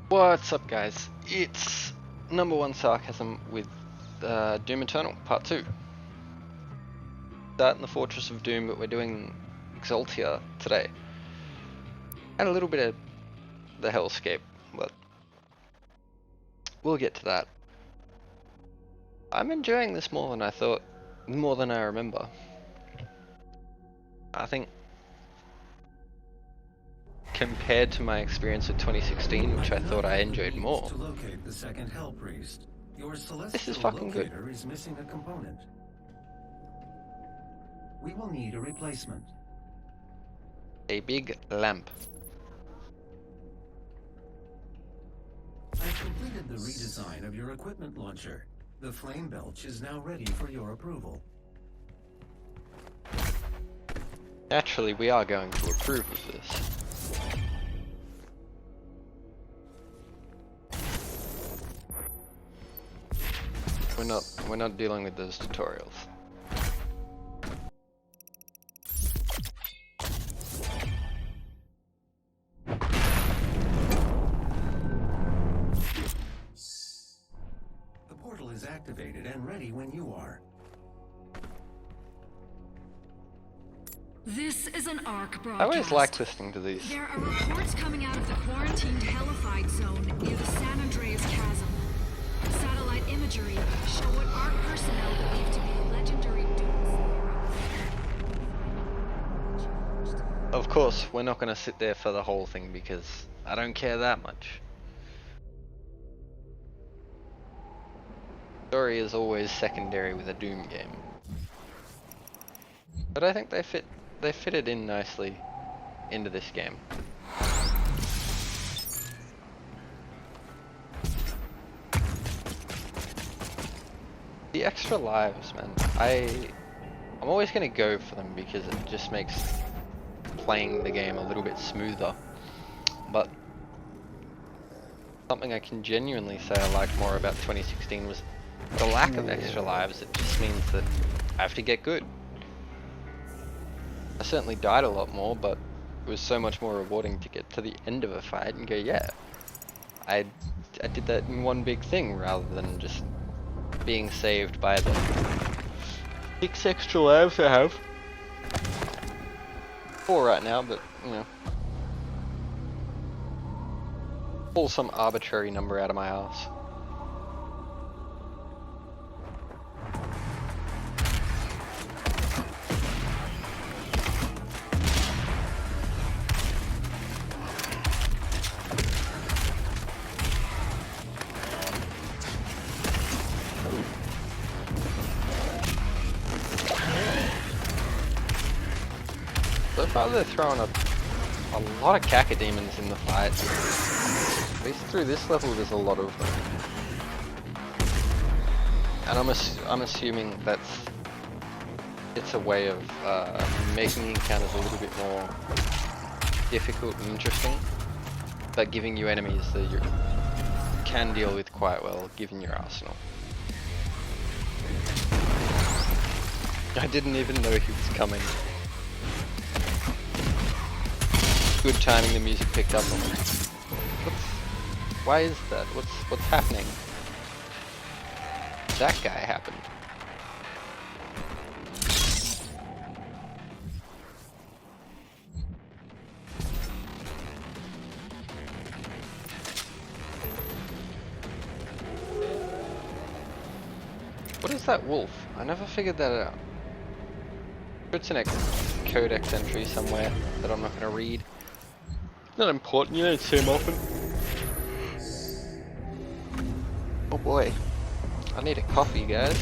What's up, guys? It's number one sarcasm with Doom Eternal Part 2. Starting the Fortress of Doom, but we're doing Exultia today. And a little bit of the Hellscape, but we'll get to that. I'm enjoying this more than I thought, more than I remember. I think compared to my experience with 2016, which I thought I enjoyed more. To locate the second Hell Priest, your celestial This is fucking good. locator is missing a component. We will need a replacement. A big lamp. I've completed the redesign of your equipment launcher. The flame belch is now ready for your approval. Naturally, we are going to approve of this. We're not dealing with those tutorials. The portal is activated and ready when you are. This is an ARC broadcast. I always like listening to these. There are reports coming out of the quarantined hellified zone near the San Andreas Chasm. Satellite imagery show what ARC personnel believe to be legendary dudes. Of course, we're not going to sit there for the whole thing because I don't care that much. Story is always secondary with a Doom game. But I think they fitted in nicely into this game. The extra lives, man. I'm always gonna go for them because it just makes playing the game a little bit smoother. But something I can genuinely say I liked more about 2016 was the lack of extra lives. It just means that I have to get good. I certainly died a lot more, but it was so much more rewarding to get to the end of a fight and go, yeah, I did that in one big thing rather than just being saved by the 6 extra lives I have. 4 right now, but you know, pull some arbitrary number out of my ass. So far they're throwing a lot of cacodemons in the fight. At least through this level there's a lot of them. And I'm assuming it's a way of making encounters a little bit more difficult and interesting, but giving you enemies that you can deal with quite well given your arsenal. I didn't even know he was coming. Good timing, the music picked up on it. Why is that? What's happening? That guy happened. What is that wolf? I never figured that out. It's an codex entry somewhere that I'm not going to read. Not important, you don't see him often. Oh boy, I need a coffee, guys.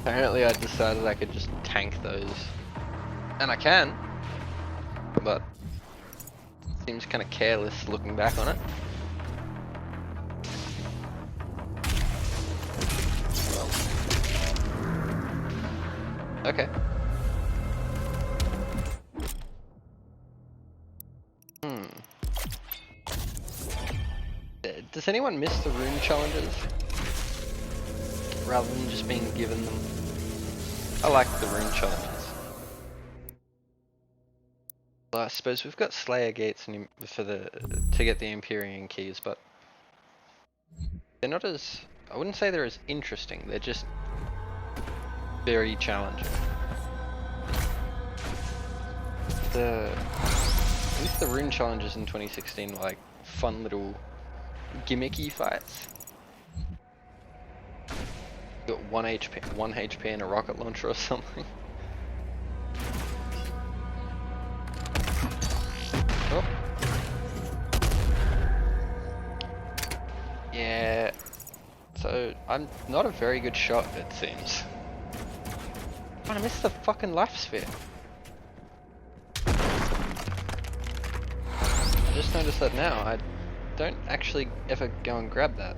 Apparently I decided I could just tank those. And I can, but it seems kind of careless looking back on it. Okay. Hmm. Does anyone miss the rune challenges? Rather than just being given them. I like the rune challenges. Well, I suppose we've got Slayer gates and to get the Empyrean keys, but they're not as, I wouldn't say they're as interesting. They're just very challenging. At least the rune challenges in 2016 were like fun little gimmicky fights. Got 1 HP and a rocket launcher or something. Oh. Yeah. So I'm not a very good shot, it seems. Oh, I missed the fucking life sphere. I just noticed that now. I don't actually ever go and grab that.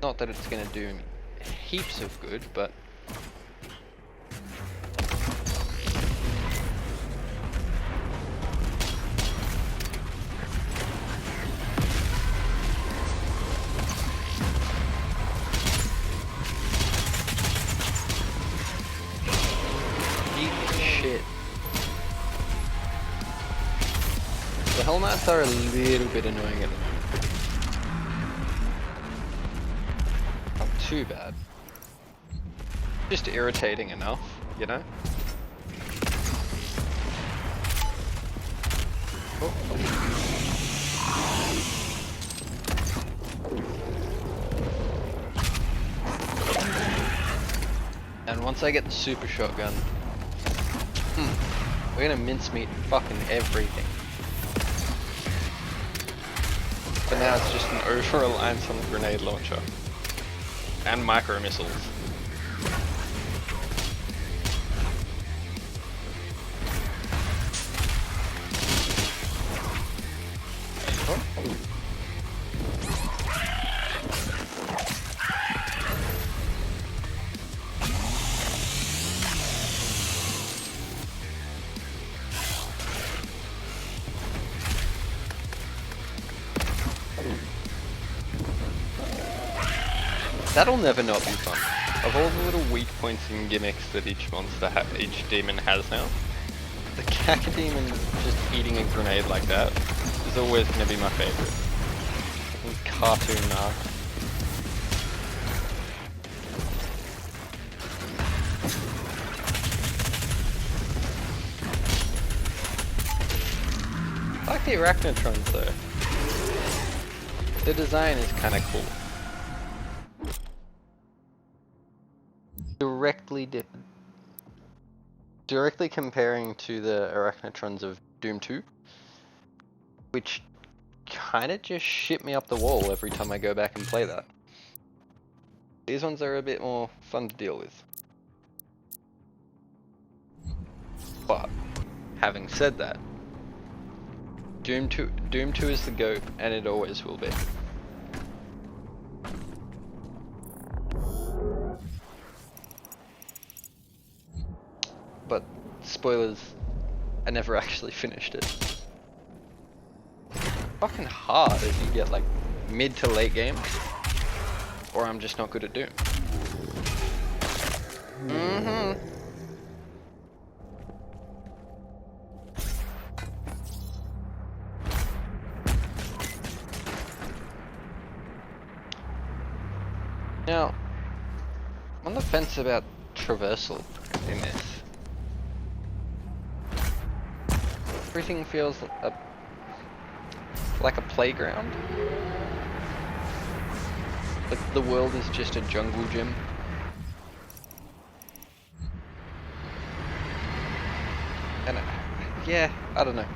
Not that it's gonna do me heaps of good, but eat shit. The Hellknights are a little bit annoying at the moment. Not too bad. Just irritating enough, you know? Oh. And once I get the super shotgun, we're gonna mincemeat fucking everything. But now it's just an over-reliance on the grenade launcher. And micro-missiles. Oh. That'll never not be fun. Of all the little weak points and gimmicks that each each demon has now, the Cacodemon just eating a grenade like that is always going to be my favorite. Cartoon narc. I like the Arachnotrons though. The design is kind of cool. Directly comparing to the Arachnotrons of Doom 2, which kind of just shit me up the wall every time I go back and play that. These ones are a bit more fun to deal with. But, having said that, Doom 2 is the GOAT, and it always will be. But, spoilers, I never actually finished it. Fucking hard as you get like mid to late game, or I'm just not good at Doom. Now, I'm on the fence about traversal in this. Everything feels like a playground. Like the world is just a jungle gym. And yeah, I don't know.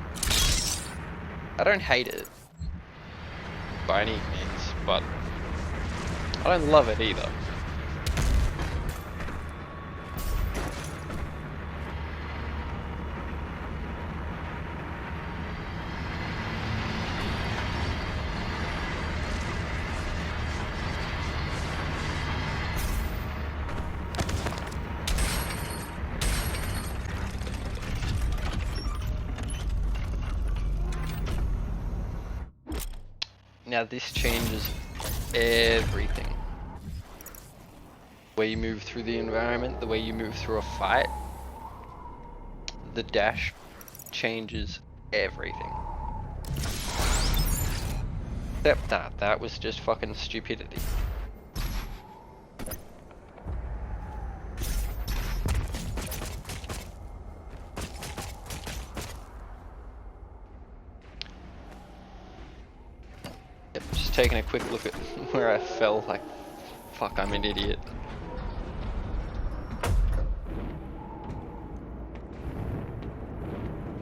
I don't hate it by any means, but I don't love it either. Now this changes everything. The way you move through the environment, the way you move through a fight. The dash changes everything. Except that was just fucking stupidity. Yep, just taking a quick look at where I fell, like, fuck, I'm an idiot.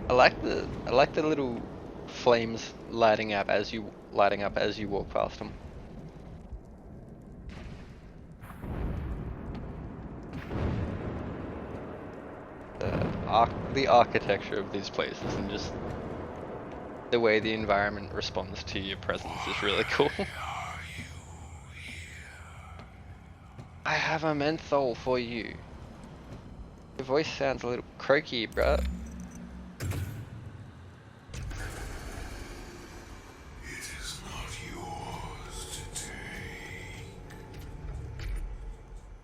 I like the little flames lighting up as you walk past them. The architecture of these places and just the way the environment responds to your presence is really cool. I have a menthol for you. Your voice sounds a little croaky, bruh.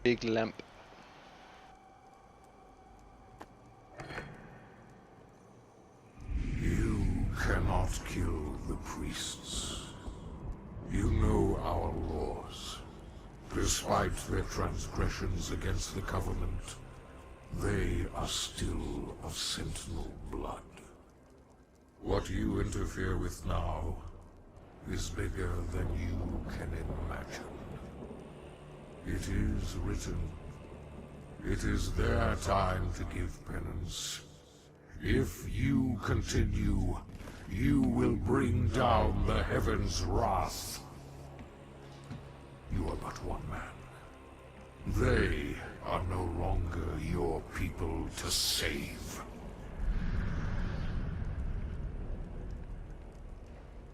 Big lamp. You cannot kill the priests. You know our laws. Despite their transgressions against the Covenant, they are still of Sentinel blood. What you interfere with now is bigger than you can imagine. It is written. It is their time to give penance. If you continue, you will bring down the heavens' wrath. You are but one man. They are no longer your people to save.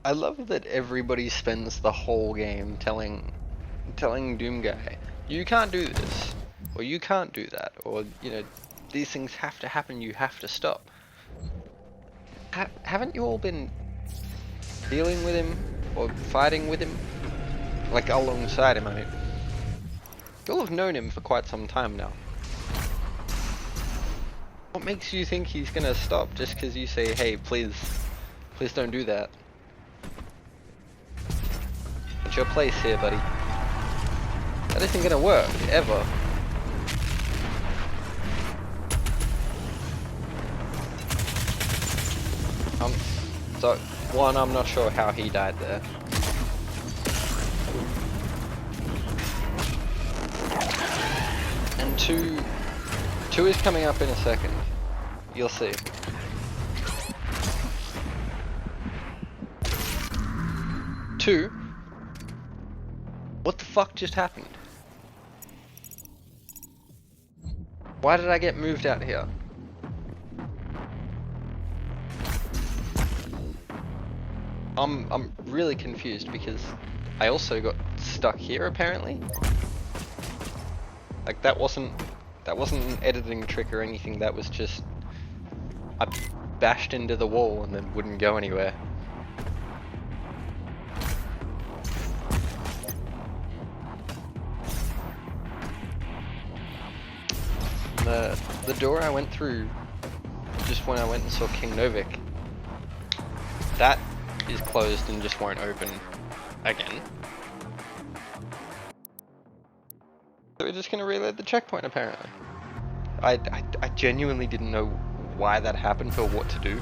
I love that everybody spends the whole game telling Doomguy, you can't do this, or you can't do that, or, you know, these things have to happen, you have to stop. Haven't you all been dealing with him, or fighting with him? Like, alongside him, I mean. You all have known him for quite some time now. What makes you think he's gonna stop just because you say, hey, please don't do that? It's your place here, buddy. That isn't gonna work, ever. So, one, I'm not sure how he died there. And two is coming up in a second. You'll see. Two, what the fuck just happened? Why did I get moved out here? I'm really confused because I also got stuck here apparently. Like that wasn't an editing trick or anything, that was just I bashed into the wall and then wouldn't go anywhere. The door I went through just when I went and saw King Novik, that is closed and just won't open again. So we're just gonna reload the checkpoint apparently. I genuinely didn't know why that happened or what to do,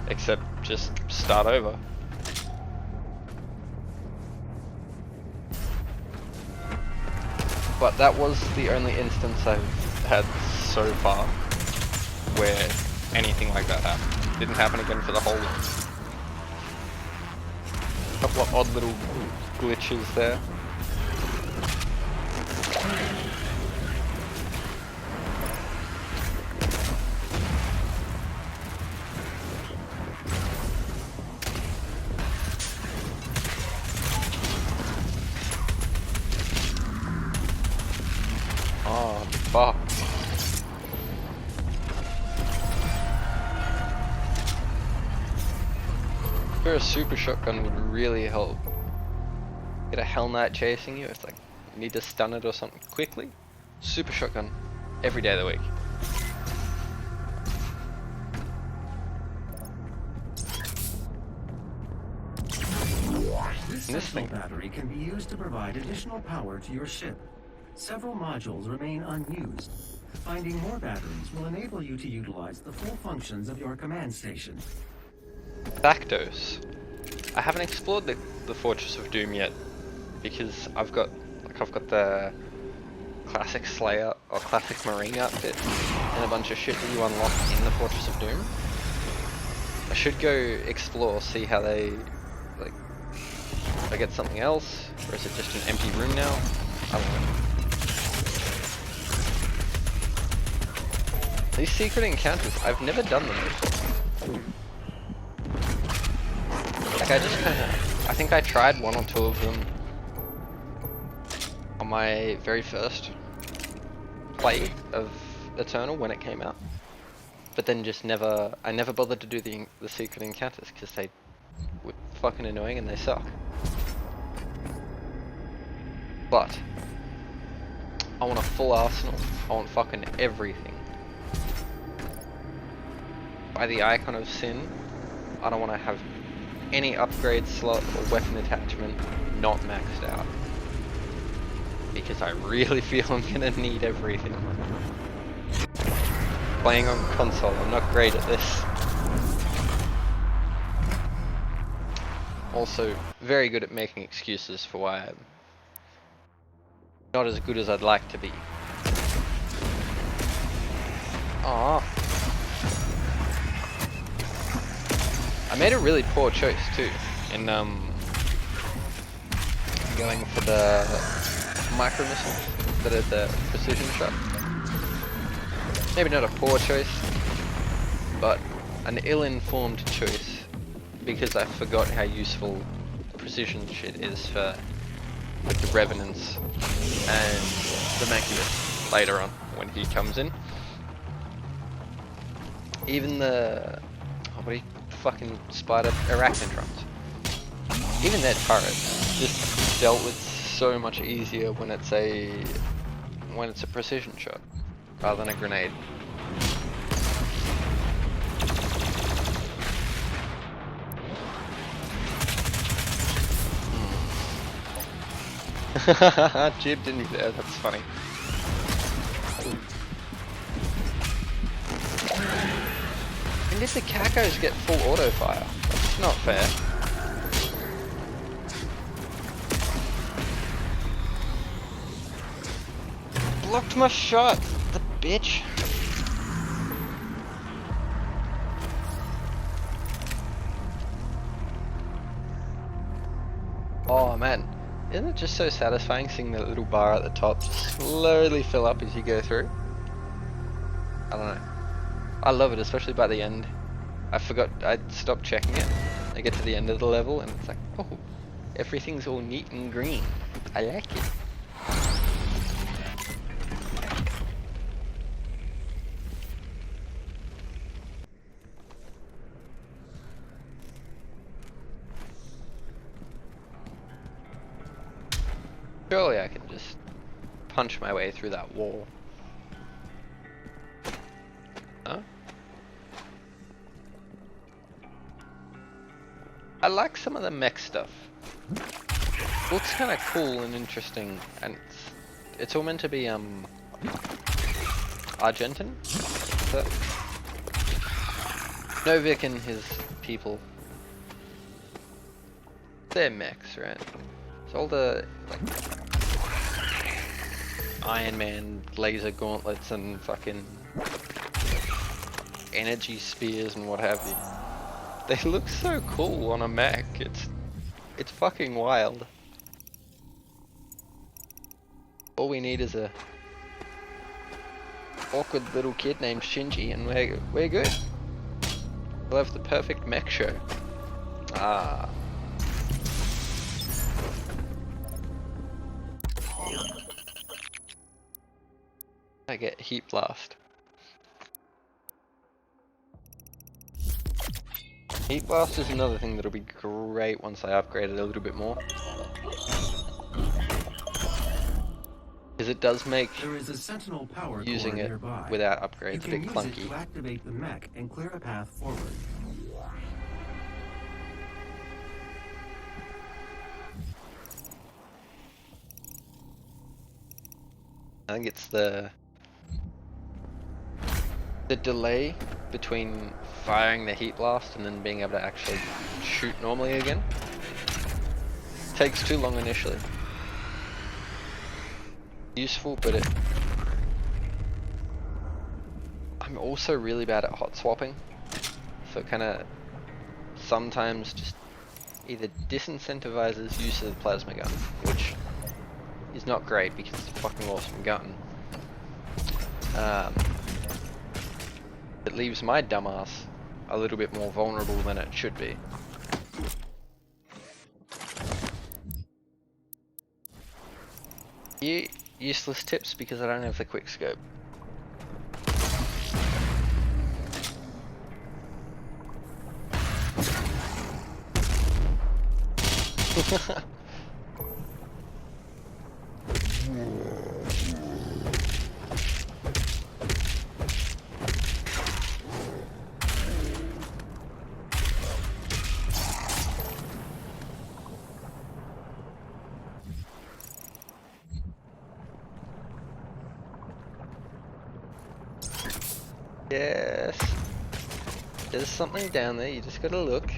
except just start over. But that was the only instance I've had so far where anything like that happened. Didn't happen again for the whole game. Couple of odd little glitches there. Oh, fuck. Sure, a super shotgun would really help Get a Hell Knight chasing you. It's like you need to stun it or something quickly. Super shotgun every day of the week. This central battery can be used to provide additional power to your ship. Several modules remain unused. Finding more batteries will enable you to utilize the full functions of your command station. Thactos. I haven't explored the Fortress of Doom yet because I've got the classic Slayer or classic Marine outfit and a bunch of shit that you unlock in the Fortress of Doom. I should go explore, see how they like. If I get something else, or is it just an empty room now? I don't know. These secret encounters, I've never done them before. Like I just kinda, I think I tried one or two of them on my very first play of Eternal when it came out. But then just I never bothered to do the secret encounters because they were fucking annoying and they suck. But I want a full arsenal. I want fucking everything. By the Icon of Sin, I don't want to have any upgrade slot or weapon attachment not maxed out. Because I really feel I'm gonna need everything. Playing on console, I'm not great at this. Also, very good at making excuses for why I'm not as good as I'd like to be. Aww. I made a really poor choice too in going for the micro missiles that are the precision shot. Maybe not a poor choice, but an ill-informed choice because I forgot how useful precision shit is for like the Revenants and the Macubus later on when he comes in. Even the fucking spider arachnotrons. Even their turrets just dealt with so much easier when it's a precision shot rather than a grenade. Jib didn't be there, that's funny. And did the Cacos get full auto fire? That's not fair. Blocked my shot, the bitch. Oh man, isn't it just so satisfying seeing that little bar at the top slowly fill up as you go through? I don't know. I love it, especially by the end. I forgot, I'd stopped checking it. I get to the end of the level and it's like, oh, everything's all neat and green. I like it. Surely I can just punch my way through that wall. Huh? I like some of the mech stuff. Looks kind of cool and interesting, and it's all meant to be Argentine. So, Novik and his people. They're mechs, right? It's all the like Iron Man laser gauntlets and fucking energy spears and what have you. They look so cool on a mech. It's fucking wild. All we need is a awkward little kid named Shinji and we're good. We'll have the perfect mech show. Ah. I get heat blast. Heat blast is another thing that'll be great once I upgrade it a little bit more. Because it does make There is a sentinel power using core it nearby. without You upgrades a can bit use it clunky. to activate the mech and clear a path forward. I think it's the delay between firing the heat blast and then being able to actually shoot normally again. Takes too long initially. Useful, but I'm also really bad at hot swapping, so it kind of sometimes just either disincentivizes use of the plasma gun, which is not great because it's a fucking awesome gun. It leaves my dumbass a little bit more vulnerable than it should be. Useless tips because I don't have the quick scope. Yes. There's something down there, you just gotta look.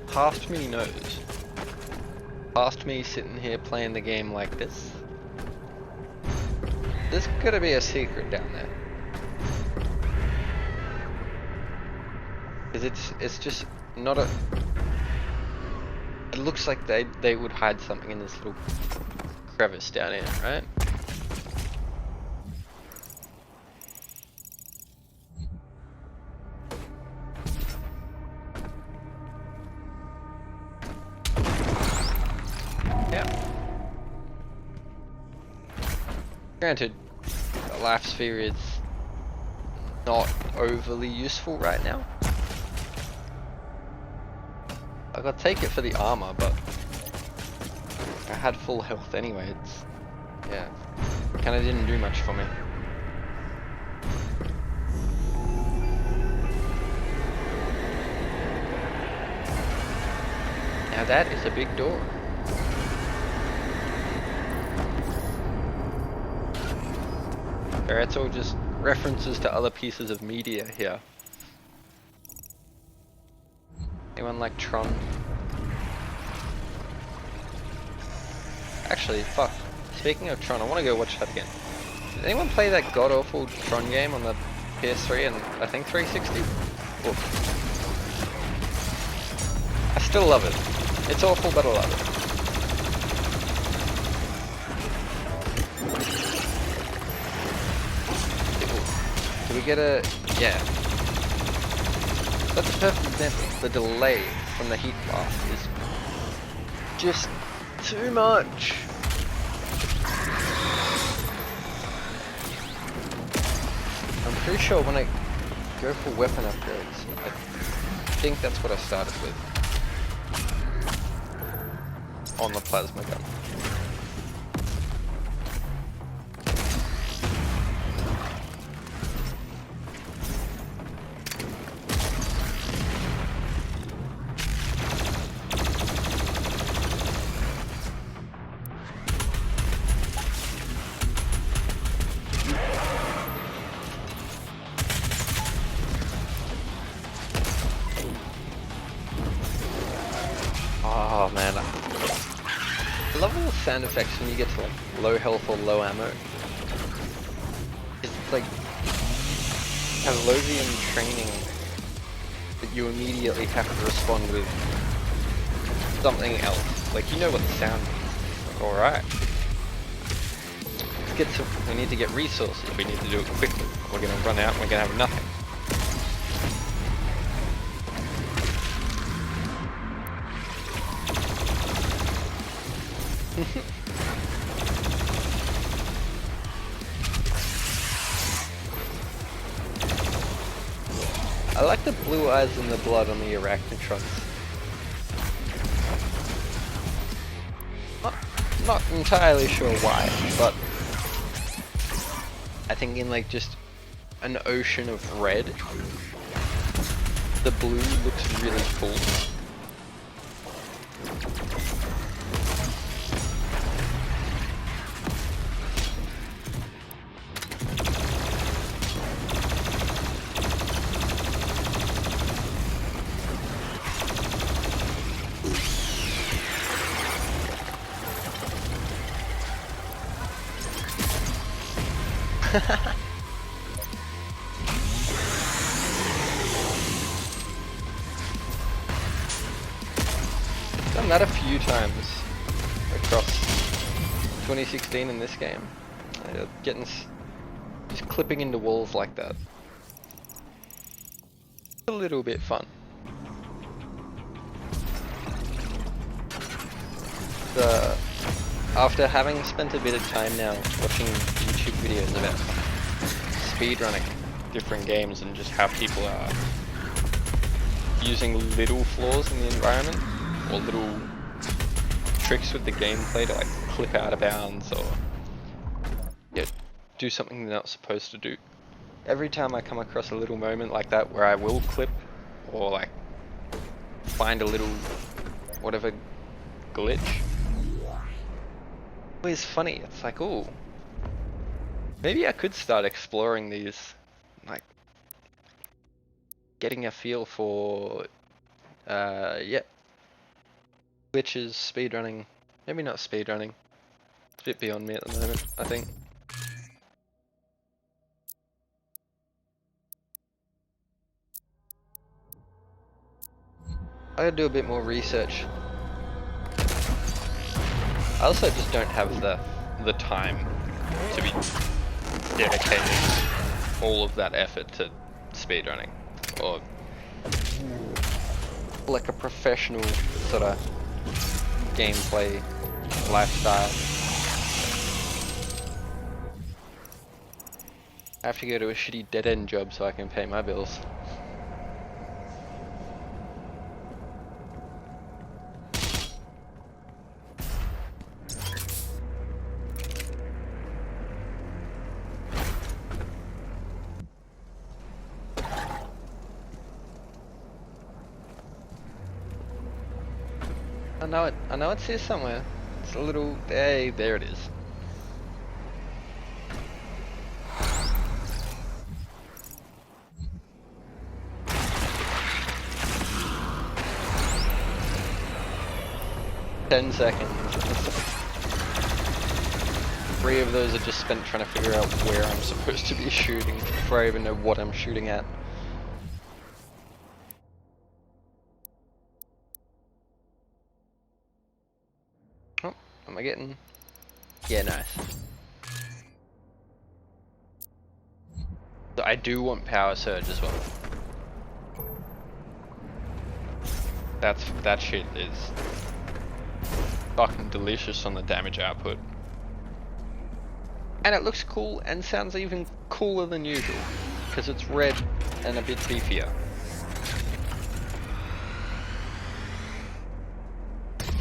Past me knows. Past me sitting here playing the game like this. There's gotta be a secret down there. Cause it's just not a... It looks like they would hide something in this little crevice down here, right? Yeah. Granted, the life sphere is not overly useful right now. I gotta take it for the armor, but I had full health anyway. It's, yeah, kind of didn't do much for me. Now that is a big door. It's all just references to other pieces of media here. Anyone like Tron? Actually, fuck. Speaking of Tron, I want to go watch that again. Did anyone play that god-awful Tron game on the PS3 and I think 360? Oof. I still love it. It's awful, but I love it. Do we get a... yeah. That's a perfect example. The delay from the heat blast is just too much. I'm pretty sure when I go for weapon upgrades, I think that's what I started with. On the plasma gun. Oh man, I love all the sound effects when you get to like low health or low ammo. It's like Pavlovian training that you immediately have to respond with something else. Like you know what the sound means. Like, alright. Let's get some, we need to get resources, we need to do it quickly. We're gonna run out and we're gonna have nothing. I like the blue eyes and the blood on the arachnotrons. Not entirely sure why, but I think in like just an ocean of red, the blue looks really cool. Done that a few times across 2016 in this game. Just clipping into walls like that. A little bit fun. After having spent a bit of time now watching YouTube videos about speedrunning different games and just how people are using little flaws in the environment or little tricks with the gameplay to like clip out of bounds or do something they're not supposed to do. Every time I come across a little moment like that where I will clip or like find a little whatever glitch, it's funny. It's like, oh, maybe I could start exploring these, like getting a feel for glitches, speedrunning. Maybe not speedrunning. It's a bit beyond me at the moment, I think. I gotta do a bit more research. I also just don't have the time to be dedicating all of that effort to speedrunning, or like a professional sort of gameplay lifestyle. I have to go to a shitty dead-end job so I can pay my bills. I know it's here somewhere. It's a little, hey, there it is. "10 seconds. 3 of those are just spent trying to figure out where I'm supposed to be shooting before I even know what I'm shooting at. Oh, am I getting? Yeah, nice. So I do want power surge as well. That shit is fucking delicious on the damage output. And it looks cool and sounds even cooler than usual, because it's red and a bit beefier.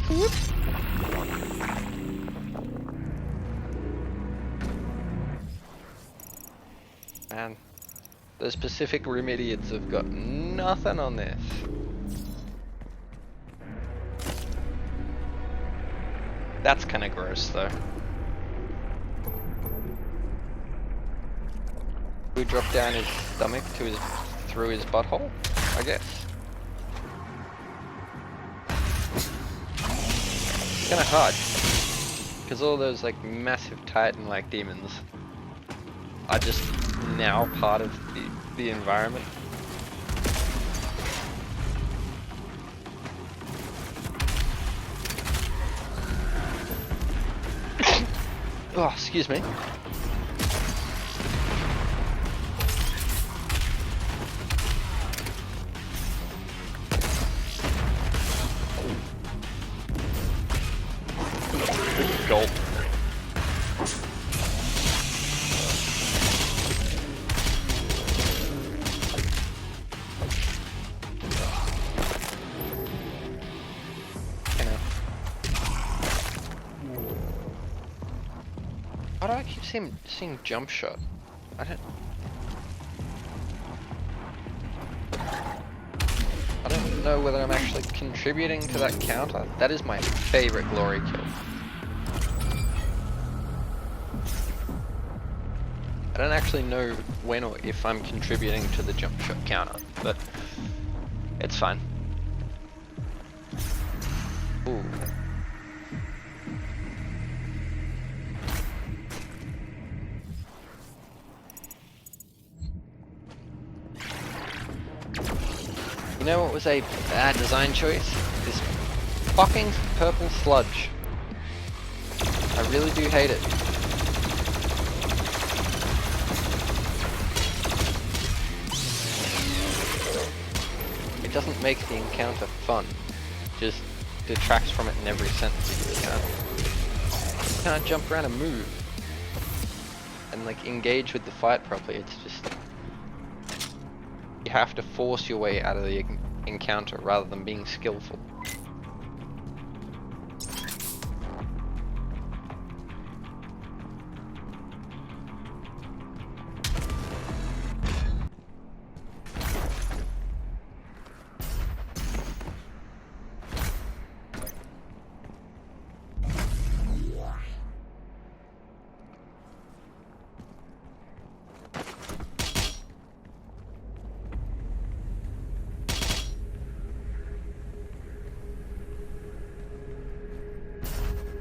Whoop. Man, those Pacific Rim idiots have got nothing on this. That's kinda gross though. We drop down his stomach to through his butthole, I guess. It's kinda hard, because all those like massive Titan-like demons are just now part of the environment. Oh, excuse me. Gulp. seeing jump shot. I don't know whether I'm actually contributing to that counter. That is my favorite glory kill. I don't actually know when or if I'm contributing to the jump shot counter, but it's fine. Ooh. You know what was a bad design choice? This fucking purple sludge. I really do hate it. It doesn't make the encounter fun. Just detracts from it in every sense. You can't jump around and move. And like engage with the fight properly. It's just... You have to force your way out of the encounter rather than being skillful.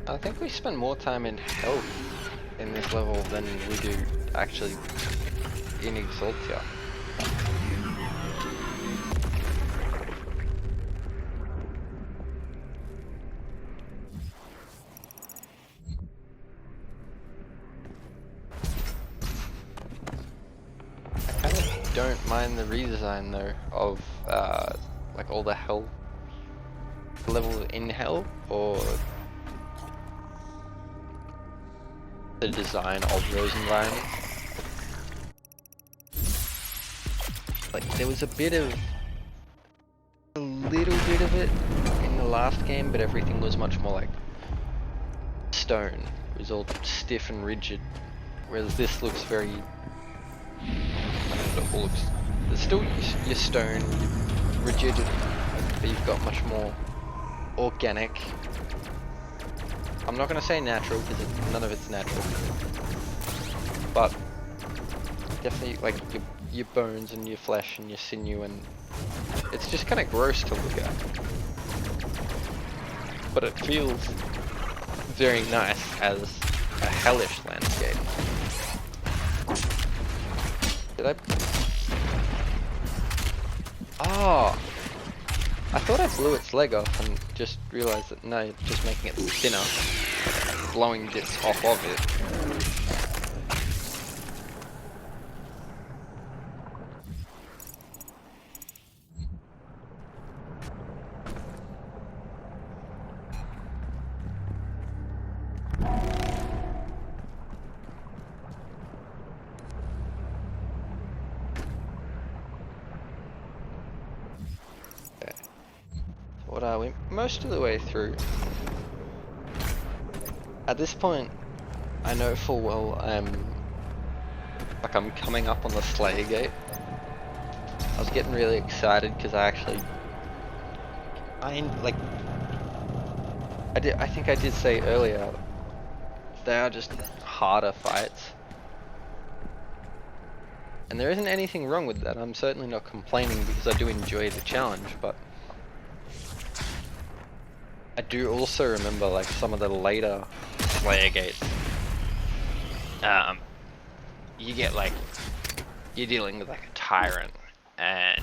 I think we spend more time in health in this level than we do actually in Exultia. I kind of don't mind the redesign though of like all the hell levels in hell, or the design of those environments. Like there was a little bit of it in the last game, but everything was much more like stone. It was all stiff and rigid, whereas this looks very... I don't know, it all looks... There's still your stone, your rigidity, but you've got much more organic. I'm not going to say natural, because none of it's natural. But definitely like your bones and your flesh and your sinew, and it's just kind of gross to look at. But it feels very nice as a hellish landscape. Did I... Oh! I thought I blew its leg off and just realized that no, it's just making it thinner, blowing bits off of it. What are we? Most of the way through. At this point, I know full well I'm coming up on the Slayer Gate. I was getting really excited because I think I did say earlier, they are just harder fights. And there isn't anything wrong with that. I'm certainly not complaining because I do enjoy the challenge, but I do also remember like some of the later Slayer Gates. You get like, you're dealing with like a tyrant, and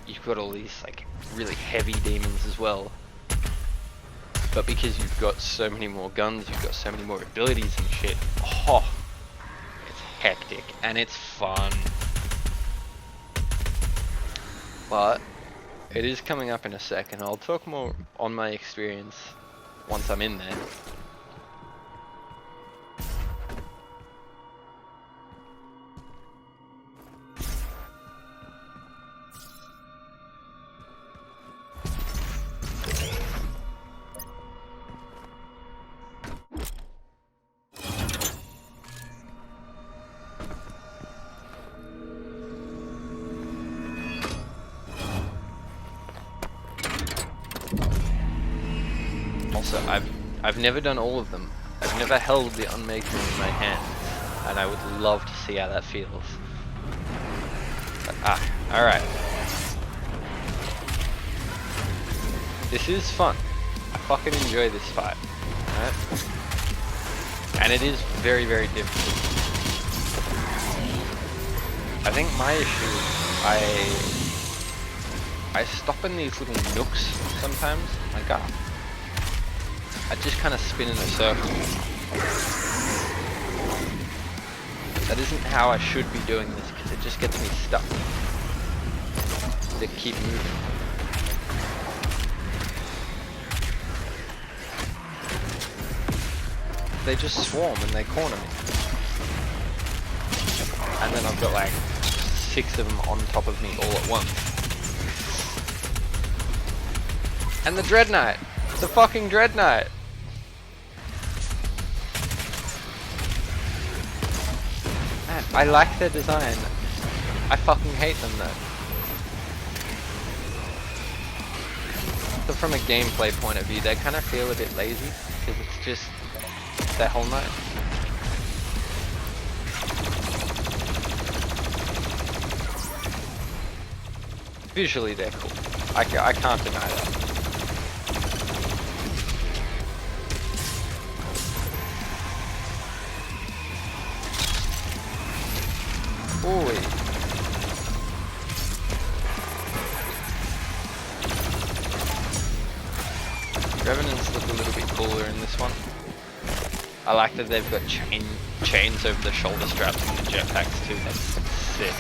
you've got all these like really heavy demons as well. But because you've got so many more guns, you've got so many more abilities and shit, oh, it's hectic and it's fun. But it is coming up in a second. I'll talk more on my experience once I'm in there. I've never done all of them. I've never held the Unmaker in my hand, and I would love to see how that feels. But, alright. This is fun. I fucking enjoy this fight. Alright? And it is very, very difficult. I think my issue is I stop in these little nooks sometimes. Like, I just kind of spin in a circle. That isn't how I should be doing this, because it just gets me stuck. To keep moving. They just swarm and they corner me. And then I've got like 6 of them on top of me all at once. And the Dread Knight! The fucking Dread Knight! Man, I like their design. I fucking hate them though. So from a gameplay point of view, they kind of feel a bit lazy, because it's just their whole night. Visually they're cool. I can't deny that. Boy. Revenants look a little bit cooler in this one. I like that they've got chains over the shoulder straps and the jetpacks too. That's sick.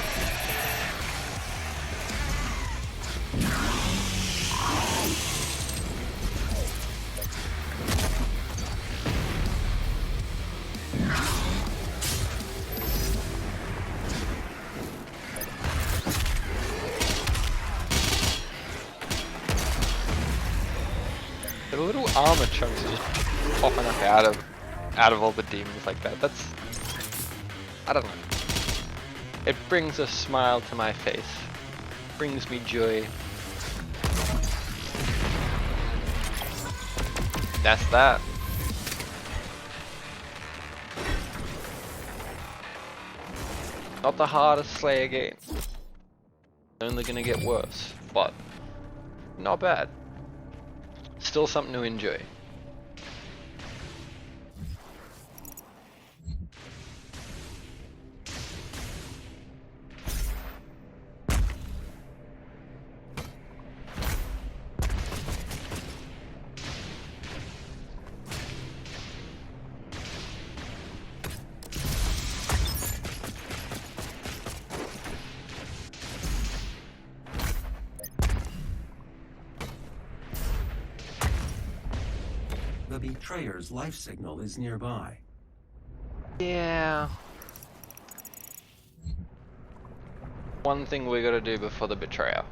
The little armor chunks are just popping up out of all the demons like that. That's, I don't know. It brings a smile to my face. Brings me joy. That's that. Not the hardest Slayer game. Only gonna get worse, but not bad. Still something to enjoy. The betrayer's life signal is nearby. Yeah. One thing we gotta do before the betrayer.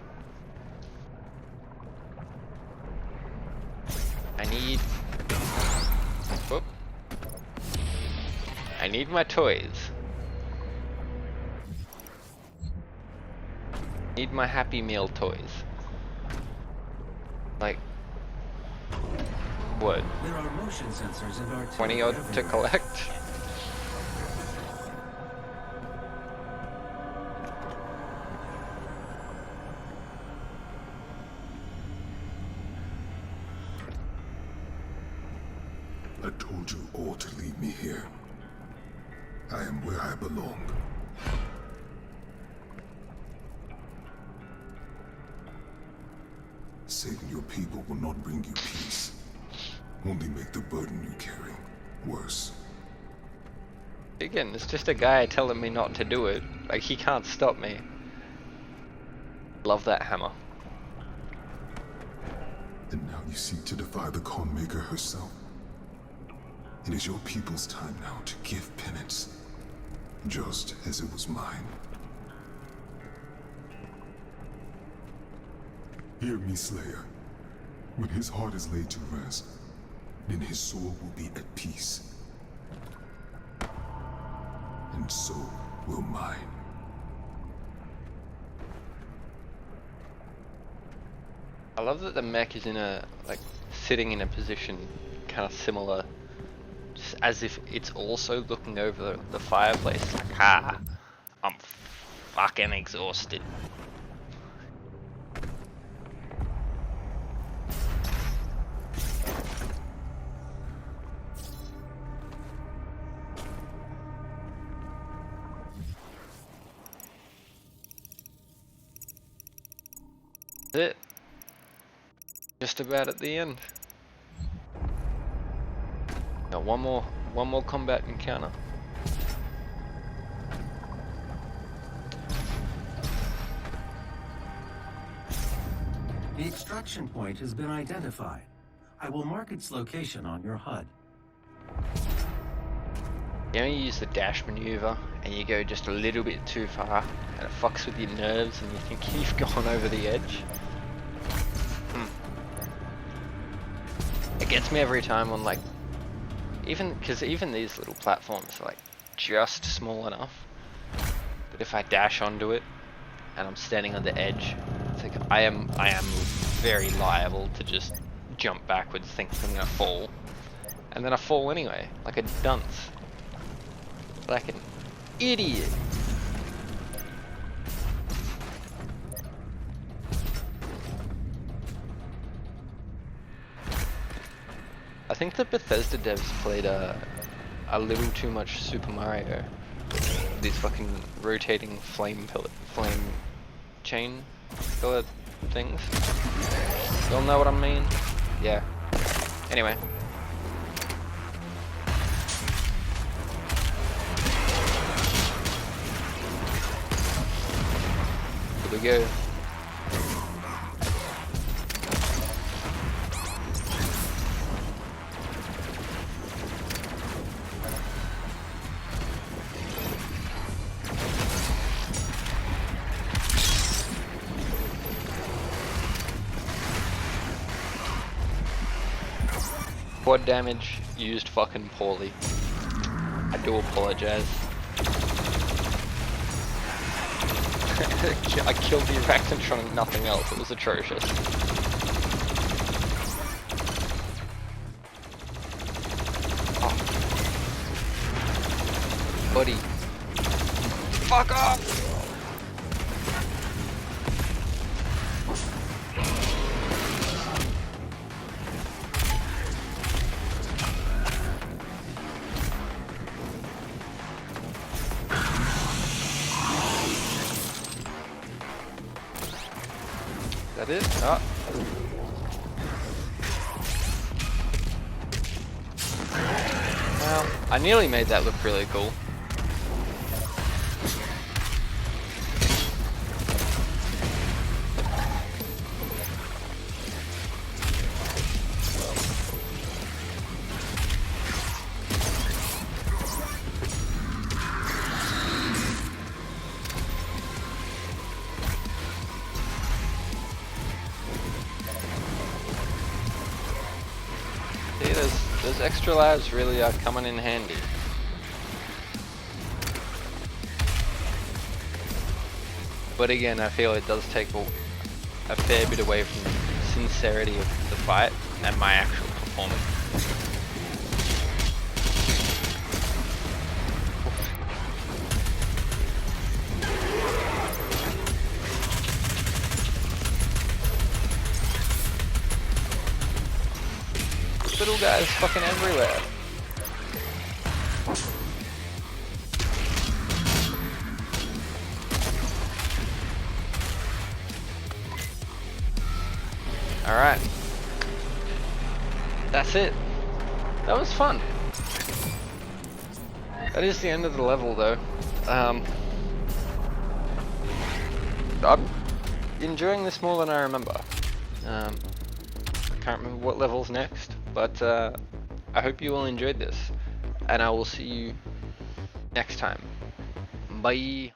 Whoop. I need my toys. Need my Happy Meal toys. Like, what? There are motion sensors and artillery 20 odd to everywhere. collect? I told you all to leave me here. I am where I belong. Saving your people will not bring you peace. Only make the burden you carry worse. Again, it's just a guy telling me not to do it. Like, he can't stop me. Love that hammer. And now you seek to defy the Calm Maker herself. It is your people's time now to give penance, just as it was mine. Hear me, Slayer. When his heart is laid to rest, then his soul will be at peace. And so will mine. I love that the mech is in a, like, sitting in a position kind of similar, just as if it's also looking over the fireplace. Like, ah, I'm fucking exhausted. That's it. Just about at the end. Got one more combat encounter. The extraction point has been identified. I will mark its location on your HUD. You know, you use the dash maneuver and you go just a little bit too far and it fucks with your nerves and you think you've gone over the edge. It gets me every time on, like, because even these little platforms are like just small enough, but if I dash onto it and I'm standing on the edge, it's like I am very liable to just jump backwards thinking I'm gonna fall, and then I fall anyway, like a dunce, like an idiot. I think the Bethesda devs played a little too much Super Mario. These fucking rotating flame chain pillar things. You'll know what I mean? Yeah. Anyway. Here we go. Quad damage used fucking poorly. I do apologize. I killed the Arachnotron and nothing else. It was atrocious. Oh. Buddy. Fuck off! That it? Oh. Well, I nearly made that look really cool. See, those extra lives really are coming in handy. But again, I feel it does take a fair bit away from the sincerity of the fight and my actual performance. Little guys fucking everywhere. Alright. That's it. That was fun. That is the end of the level though. I'm enjoying this more than I remember. I can't remember what level's next. But I hope you all enjoyed this, and I will see you next time. Bye.